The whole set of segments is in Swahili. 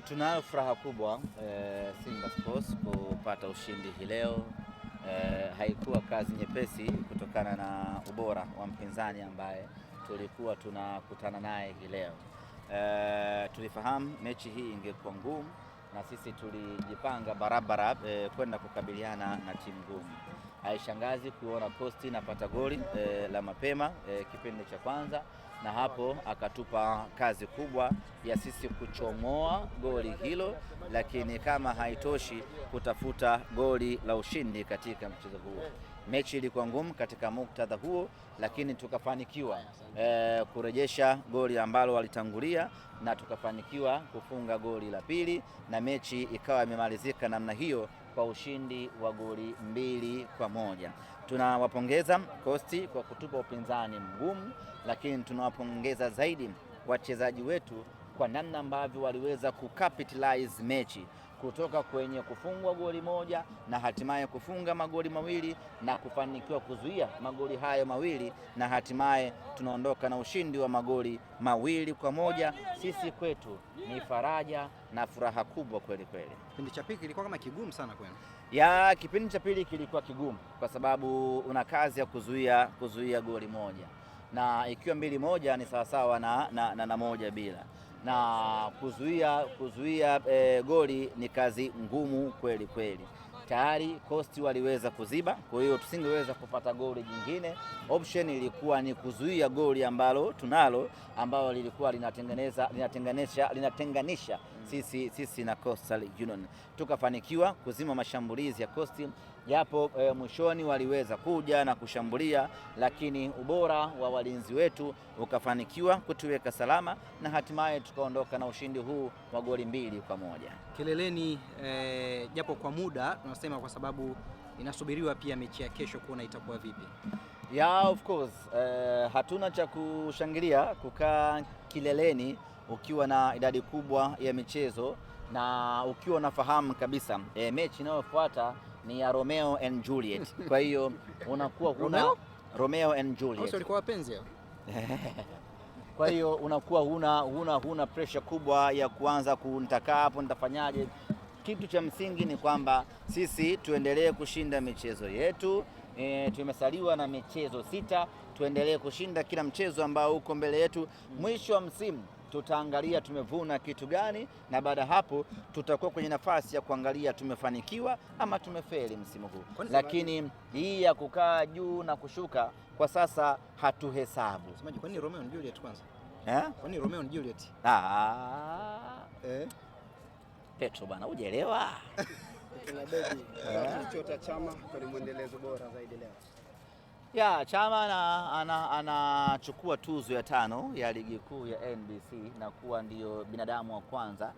Tunayo furaha kubwa Simba Sports kupata ushindi hii leo. Haikuwa kazi nyepesi kutokana na ubora wa mpinzani ambaye tulikuwa tunakutana naye hii leo. Tulifahamu mechi hii ingekuwa ngumu na sisi tulijipanga barabara kwenda kukabiliana na timu ngumu. Haishangazi kuona Coast napata goli la mapema kipindi cha kwanza, na hapo akatupa kazi kubwa ya sisi kuchomoa goli hilo, lakini kama haitoshi kutafuta goli la ushindi katika mchezo huo. Mechi ilikuwa ngumu katika muktadha huo, lakini tukafanikiwa kurejesha goli ambalo walitangulia na tukafanikiwa kufunga goli la pili, na mechi ikawa imemalizika namna hiyo kwa ushindi wa goli 2-1. Tunawapongeza Coast kwa kutupa upinzani mgumu, lakini tunawapongeza zaidi wachezaji wetu kwa namna ambavyo waliweza kucapitalize mechi kutoka kwenye kufungwa goli moja na hatimaye kufunga magoli mawili na kufanikiwa kuzuia magoli hayo mawili, na hatimaye tunaondoka na ushindi wa magoli 2-1. Sisi kwetu ni faraja na furaha kubwa kweli kweli. Kipindi cha pili kilikuwa kama kigumu sana kwenu. Kipindi cha pili kilikuwa kigumu kwa sababu una kazi ya kuzuia goli moja, na ikiwa 2-1 ni sawasawa na 1-0, na kuzuia goli ni kazi ngumu kweli kweli. Tayari Coast waliweza kuziba, kwa hiyo tusingeweza kupata goli jingine. Option ilikuwa ni kuzuia goli ambalo tunalo, ambalo lilikuwa linatenganisha sisi na Coastal Union. Tukafanikiwa kuzima mashambulizi ya Coast, japo mwishoni waliweza kuja na kushambulia, lakini ubora wa walinzi wetu ukafanikiwa kutuweka salama na hatimaye tukaondoka na ushindi huu wa goli 2-1. Kileleni japo kwa muda tunasema, kwa sababu inasubiriwa pia mechi ya kesho kuona itakuwa vipi. Of course, hatuna cha kushangilia kukaa kileleni ukiwa na idadi kubwa ya michezo na ukiwa unafahamu kabisa mechi inayofuata ni ya Romeo and Juliet. Kwa hiyo unakuwa Romeo and Juliet. Walikuwa wapenzi hao. Kwa hiyo unakuwa huna pressure kubwa ya kuanza kunitaka hapo nitafanyaje. Kitu cha msingi ni kwamba sisi tuendelee kushinda michezo yetu. Tumesaliwa na michezo 6, tuendelee kushinda kila mchezo ambao uko mbele yetu. Mwisho wa msimu tutaangalia tumevuna kitu gani, na baada hapo tutakuwa kwenye nafasi ya kuangalia tumefanikiwa ama tumefeli msimu huu. Lakini hii ya kukaa juu na kushuka kwa sasa hatuhesabu. Semaji, kwa nini Romeo and Juliet kwanza? Kwa nini Romeo and Juliet? Petro bana, hujaelewa. Kuna bebi kichota Chama kwa mwendelezo bora zaidi leo. Chama anachukua tuzo ya 5 ya ligi kuu ya NBC na kuwa ndio binadamu wa kwanza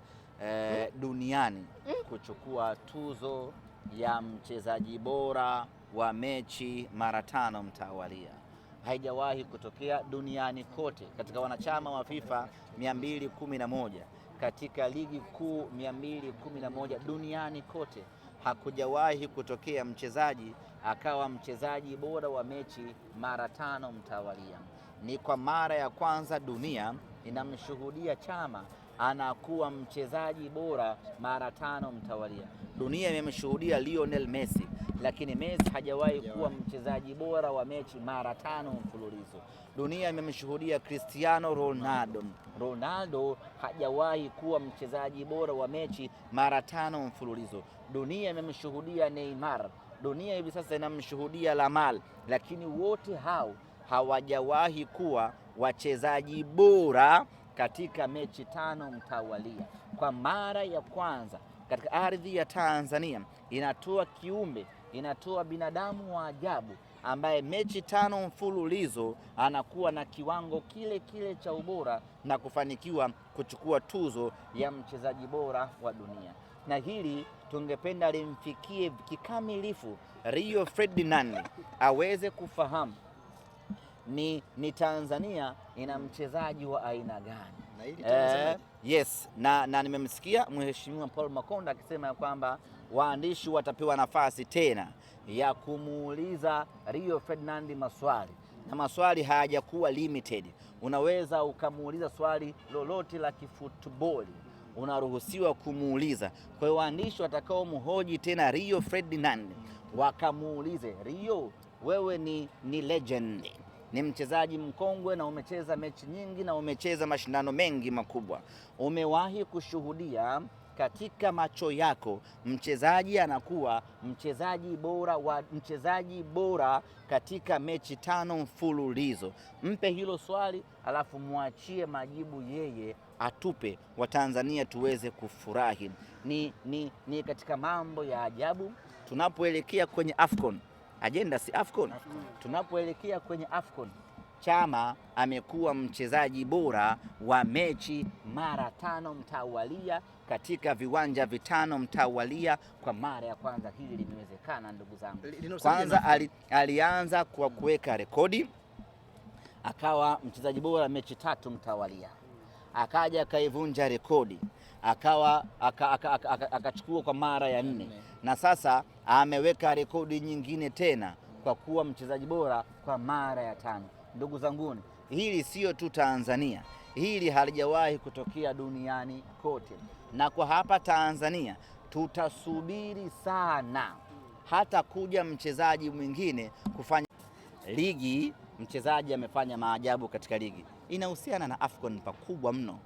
duniani kuchukua tuzo ya mchezaji bora wa mechi mara 5 mtawalia. Haijawahi kutokea duniani kote katika wanachama wa FIFA 211 katika ligi kuu 211 duniani kote. Hakujawahi kutokea mchezaji akawa mchezaji bora wa mechi mara 5 mtawalia. Ni kwa mara ya kwanza dunia inamshuhudia Chama anakuwa mchezaji bora mara 5 mtawalia. Dunia imemshuhudia Lionel Messi, lakini Messi hajawahi kuwa mchezaji bora wa mechi mara 5 mfululizo. Dunia imemshuhudia Cristiano Ronaldo. Ronaldo hajawahi kuwa mchezaji bora wa mechi mara 5 mfululizo. Dunia imemshuhudia Neymar. Dunia hivi sasa inamshuhudia Lamine, lakini wote hao hawajawahi kuwa wachezaji bora katika mechi 5 mtawalia. Kwa mara ya kwanza katika ardhi ya Tanzania inatoa binadamu wa ajabu ambaye mechi 5 mfululizo anakuwa na kiwango kile cha ubora na kufanikiwa kuchukua tuzo ya mchezaji bora wa dunia. Na hili tungependa limfikie kikamilifu Rio Ferdinand aweze kufahamu ni Tanzania ina mchezaji wa aina gani. Yes, na nimemsikia Mheshimiwa Paul Makonda akisema ya kwamba waandishi watapewa nafasi tena ya kumuuliza Rio Ferdinand maswali, na maswali hayajakuwa limited. Unaweza ukamuuliza swali lolote la kifutboli, unaruhusiwa kumuuliza. Kwa hiyo waandishi watakao mhoji tena Rio Ferdinand wakamuulize, Rio, wewe ni legend, ni mchezaji mkongwe na umecheza mechi nyingi na umecheza mashindano mengi makubwa, umewahi kushuhudia katika macho yako mchezaji anakuwa mchezaji bora katika mechi 5 mfululizo? Mpe hilo swali, alafu mwachie majibu yeye atupe, Watanzania tuweze kufurahi. Ni katika mambo ya ajabu tunapoelekea kwenye AFCON. Agenda si AFCON. Tunapoelekea kwenye AFCON, Chama amekuwa mchezaji bora wa mechi mara 5 mtawalia katika viwanja 5 mtawalia. Kwa mara ya kwanza hili limewezekana, ndugu zangu. Kwanza alianza kwa kuweka rekodi, akawa mchezaji bora mechi 3 mtawalia, akaja akaivunja rekodi, akachukua kwa mara ya 4, na sasa ameweka rekodi nyingine tena kwa kuwa mchezaji bora kwa mara ya 5. Ndugu zanguni, hili sio tu Tanzania, hili halijawahi kutokea duniani kote, na kwa hapa Tanzania tutasubiri sana hata kuja mchezaji mwingine kufanya ligi. Mchezaji amefanya maajabu katika ligi, inahusiana na AFCON pakubwa mno.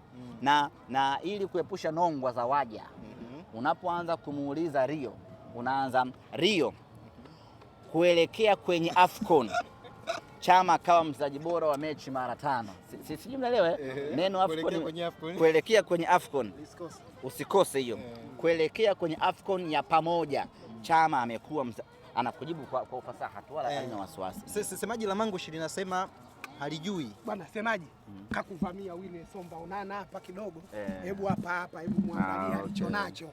Na ili kuepusha nongwa za waja, unapoanza kumuuliza Rio, unaanza Rio, kuelekea kwenye AFCON Chama akawa mchezaji bora wa mechi mara 5. Sijui mnaelewa neno AFCON, kuelekea kwenye AFCON, usikose hiyo. Kuelekea kwenye AFCON ya pamoja, Chama amekuwa anakujibu kwa ufasaha tu, wala haina wasiwasi. Semaji la Mangush linasema halijui bwana. Semaji kakuvamia Wile Somba Onana hapa kidogo. Hebu hapa hebu muangalia alicho nacho,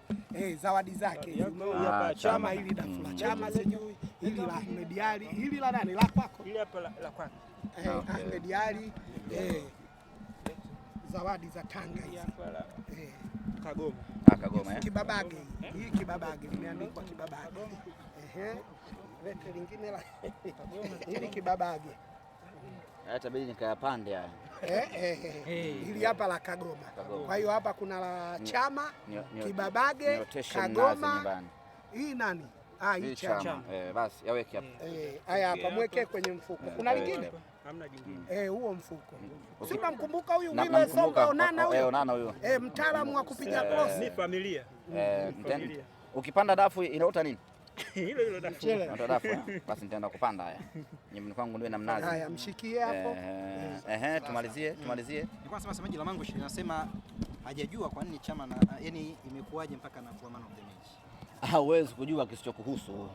zawadi zake. Chama hili dafu la Chama, sijui hili la Ahmed Ally, hili la nani, la kwako? Hili hapa la kwako. Ahmed Ally, zawadi za Tanga hizi. Kagoma. Kagoma Kibabage. Hii Kibabage limeandikwa Kibabage. Lete lingine la hili Kibabage. Hata bidi nikayapande haya. Hili hapa la Kagoma. Kwa hiyo hapa kuna la Chama, Kibabage, Kagoma. Hii nani? Hii Chama. Basi yaweke hapa. Haya hapa mweke kwenye mfuko. Kuna lingine? Hamna jingine. Huo mfuko. Sima mkumbuka huyu Wile Somba Onana huyo. Onana huyo. Mtaalamu wa kupiga cross. Ni familia. Ukipanda dafu inaota nini? Hilo dafu. Inaota dafu. Basi nitaenda kupanda haya. Nyumbani kwangu ndio na mnazi. Haya, mshikie hapo. Tumalizie. Nilikuwa nasema semaji la Mangush linasema hajajua kwa nini Chama yani imekuwaje mpaka anakuwa man of the match. Hauwezi kujua kisichokuhusu.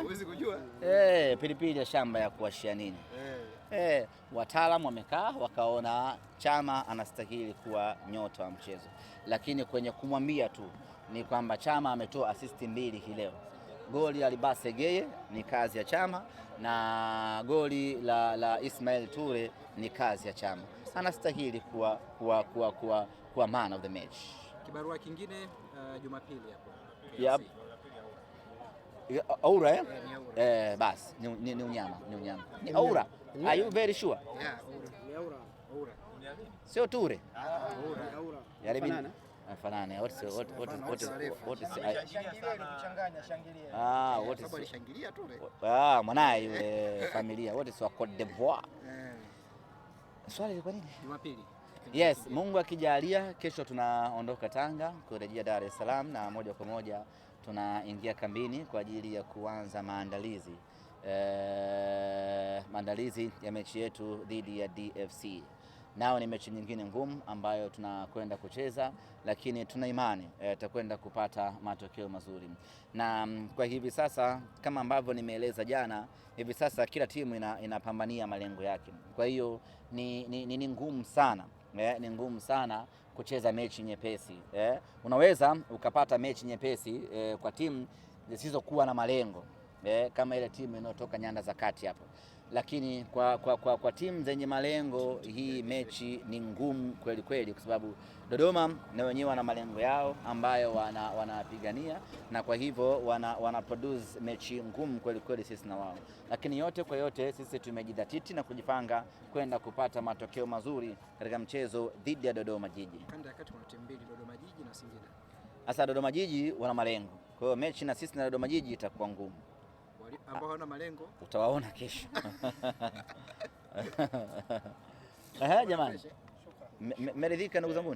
Huwezi kujua. Pilipili ya shamba ya kuashia nini? Wataalamu wamekaa wakaona Chama anastahili kuwa nyota wa mchezo, lakini kwenye kumwambia tu ni kwamba Chama ametoa assist 2 hii leo. Goli la Libase Geye ni kazi ya Chama, na goli la Ismail Ture ni kazi ya Chama. Anastahili kuwa man of the match. Kibarua kingine Jumapili hapo. Yep. Aura basi ni unyama. Ni Aura. Are you very sure? Yeah, Aura. Sio Ture. Aura. Yale mimi afanane. What alishangilia Ture. Mwanae yule familia wote si wa Cote d'Ivoire. Swali liko nini? Jumapili. Yes, Mungu akijalia kesho tunaondoka Tanga kurejea Dar es Salaam, na moja kwa moja tunaingia kambini kwa ajili ya kuanza maandalizi ya mechi yetu dhidi ya DFC. Nao ni mechi nyingine ngumu ambayo tunakwenda kucheza, lakini tuna imani tutakwenda kupata matokeo mazuri. Na kwa hivi sasa kama ambavyo nimeeleza jana, hivi sasa kila timu inapambania malengo yake. Kwa hiyo ni ngumu sana. Ni ngumu sana kucheza mechi nyepesi. Unaweza ukapata mechi nyepesi kwa timu zisizokuwa na malengo, kama ile timu inayotoka nyanda za kati hapo, lakini kwa timu zenye malengo hii mechi ni ngumu kweli kweli, kwa sababu Dodoma na wenyewe wana malengo yao ambayo wanapigania, na kwa hivyo wana produce mechi ngumu kweli kweli sisi na wao, lakini yote kwa yote sisi tumejidhatiti na kujipanga kwenda kupata matokeo mazuri katika mchezo dhidi ya Dodoma Jiji. Kanda ya kati kuna timu mbili, Dodoma Jiji na Singida. Sasa Dodoma Jiji wana malengo, kwa hiyo mechi na sisi na Dodoma Jiji itakuwa ngumu. Ambao hawana malengo utawaona kesho. Jamani, mmeridhika ndugu zangu?